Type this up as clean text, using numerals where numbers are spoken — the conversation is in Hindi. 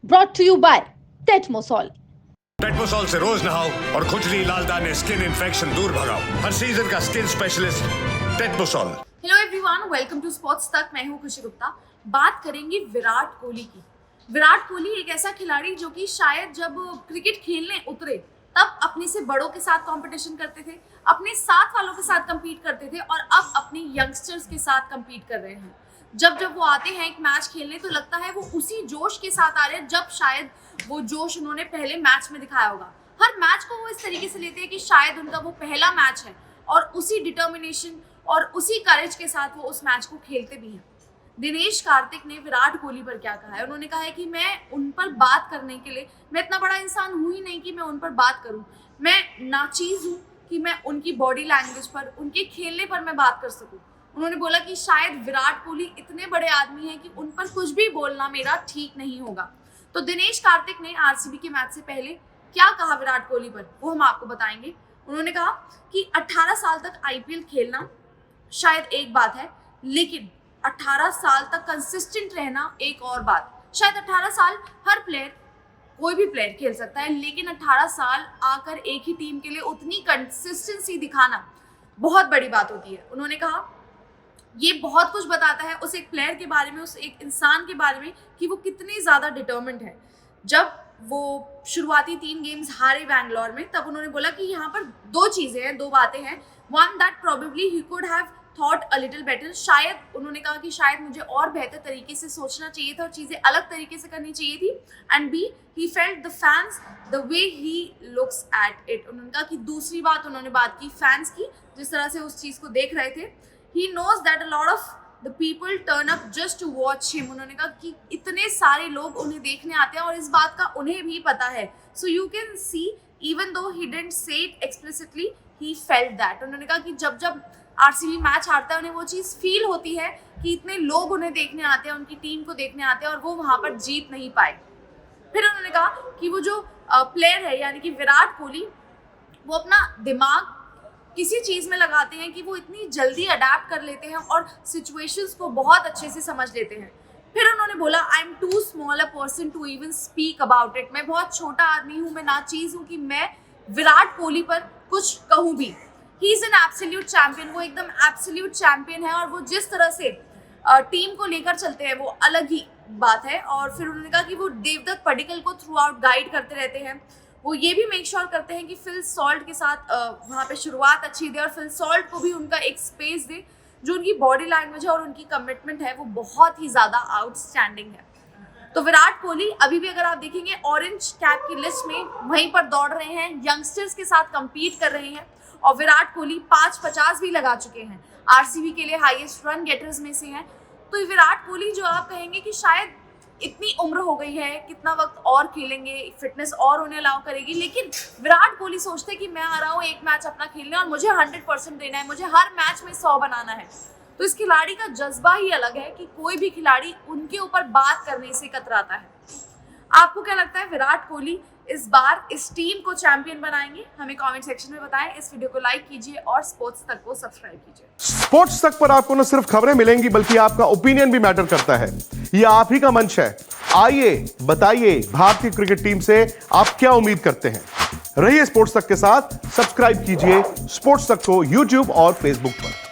brought to you by Tetmosol. टेटमोसॉल से रोज नहाओ और खुजली लाल दाने स्किन इन्फेक्शन दूर भगाओ। हर सीजन का skin specialist Tetmosol. Hello everyone, welcome to sports Tak. मैं हूं खुशी गुप्ता। बात करेंगे विराट कोहली की। विराट कोहली एक ऐसा खिलाड़ी जो कि शायद जब क्रिकेट खेलने उतरे तब अपने से बड़ों के साथ कंपटीशन करते थे, अपने साथ वालों के साथ compete करते थे और अब अपने यंगस्टर्स के साथ compete कर रहे हैं। जब वो आते हैं एक मैच खेलने तो लगता है वो उसी जोश के साथ आ रहे हैं जब शायद वो जोश उन्होंने पहले मैच में दिखाया होगा। हर मैच को वो इस तरीके से लेते हैं कि शायद उनका वो पहला मैच है और उसी डिटर्मिनेशन और उसी करेज के साथ वो उस मैच को खेलते भी हैं। दिनेश कार्तिक ने विराट कोहली पर क्या कहा है? उन्होंने कहा है कि मैं उन पर बात करने के लिए, मैं इतना बड़ा इंसान हूँ ही नहीं कि मैं उन पर बात करूँ। मैं नाचीज हूँ कि मैं उनकी बॉडी लैंग्वेज पर, उनके खेलने पर मैं बात कर सकूँ। उन्होंने बोला कि शायद विराट कोहली इतने बड़े आदमी हैं कि उन पर कुछ भी बोलना मेरा ठीक नहीं होगा। तो दिनेश कार्तिक ने आरसीबी के मैच से पहले क्या कहा विराट कोहली पर, वो हम आपको बताएंगे। उन्होंने कहा कि 18 साल तक आईपीएल खेलना शायद एक बात है, लेकिन 18 साल तक कंसिस्टेंट रहना एक और बात। शायद 18 साल हर प्लेयर, कोई भी प्लेयर खेल सकता है, लेकिन 18 साल आकर एक ही टीम के लिए उतनी कंसिस्टेंसी दिखाना बहुत बड़ी बात होती है। उन्होंने कहा ये बहुत कुछ बताता है उस एक प्लेयर के बारे में, उस एक इंसान के बारे में कि वो कितनी ज़्यादा डिटर्मिन्ड है। जब वो शुरुआती 3 गेम्स हारे बैंगलोर में, तब उन्होंने बोला कि यहाँ पर 2 चीज़ें हैं, 2 बातें हैं। One, that probably he could have thought a little better. शायद उन्होंने कहा कि शायद मुझे और बेहतर तरीके से सोचना चाहिए था और चीज़ें अलग तरीके से करनी चाहिए थी। And B, he felt the fans the way he looks at it. उन्होंने कहा कि दूसरी बात उन्होंने बात की फैंस की, जिस तरह से उस चीज़ को देख रहे थे। He knows that a lot of the people turn up just to watch him. उन्होंने कहा कि इतने सारे लोग उन्हें देखने आते हैं और इस बात का उन्हें भी पता है। So you can see, even though he didn't say it explicitly, he felt that. उन्होंने कहा कि जब आरसीबी मैच हारता है उन्हें वो चीज़ फील होती है कि इतने लोग उन्हें देखने आते हैं, उनकी टीम को देखने आते हैं और वो वहाँ पर जीत नहीं पाए। फिर उन्होंने कहा कि वो जो प्लेयर है यानी कि विराट कोहली, वो अपना दिमाग किसी चीज़ में लगाते हैं कि वो इतनी जल्दी अडेप्ट कर लेते हैं और सिचुएशंस को बहुत अच्छे से समझ लेते हैं। फिर उन्होंने बोला I am too small a person to even speak about it. मैं बहुत छोटा आदमी हूँ, मैं नाचीज़ हूँ कि मैं विराट कोहली पर कुछ कहूँ भी। He is an absolute champion. वो एकदम एब्सोल्यूट चैम्पियन है और वो जिस तरह से टीम को लेकर चलते हैं वो अलग ही बात है। और फिर उन्होंने कहा कि वो देवदत्त पडिक्कल को थ्रू आउट गाइड करते रहते हैं। वो ये भी मेक श्योर करते हैं कि फिल सॉल्ट के साथ वहाँ पे शुरुआत अच्छी दे और फिल सॉल्ट को भी उनका एक स्पेस दे। जो उनकी बॉडी लैंग्वेज है और उनकी कमिटमेंट है वो बहुत ही ज़्यादा आउटस्टैंडिंग है। तो विराट कोहली अभी भी अगर आप देखेंगे ऑरेंज कैप की लिस्ट में वहीं पर दौड़ रहे हैं, यंगस्टर्स के साथ कम्पीट कर रहे हैं और विराट कोहली 550 भी लगा चुके हैं, आरसीबी के लिए हाईएस्ट रन गेटर्स में से हैं। तो विराट कोहली जो आप कहेंगे कि शायद इतनी उम्र हो गई है, कितना वक्त और खेलेंगे, फिटनेस और उन्हें अलाउ करेगी, लेकिन विराट कोहली सोचते हैं कि मैं आ रहा हूँ एक मैच अपना खेलने और मुझे 100% देना है, मुझे हर मैच में 100 बनाना है। तो इस खिलाड़ी का जज्बा ही अलग है कि कोई भी खिलाड़ी उनके ऊपर बात करने से कतराता है। आपको क्या लगता है, विराट कोहली इस बार इस टीम को चैंपियन बनाएंगे? हमें कमेंट सेक्शन में बताएं। इस वीडियो को लाइक कीजिए और स्पोर्ट्स तक को सब्सक्राइब कीजिए। स्पोर्ट्स तक पर आपको न सिर्फ खबरें मिलेंगी बल्कि आपका ओपिनियन भी मैटर करता है। यह आप ही का मंच है। आइए बताइए, भारतीय क्रिकेट टीम से आप क्या उम्मीद करते हैं? रहिए स्पोर्ट्स तक के साथ। सब्सक्राइब कीजिए स्पोर्ट्स तक को यूट्यूब और फेसबुक पर।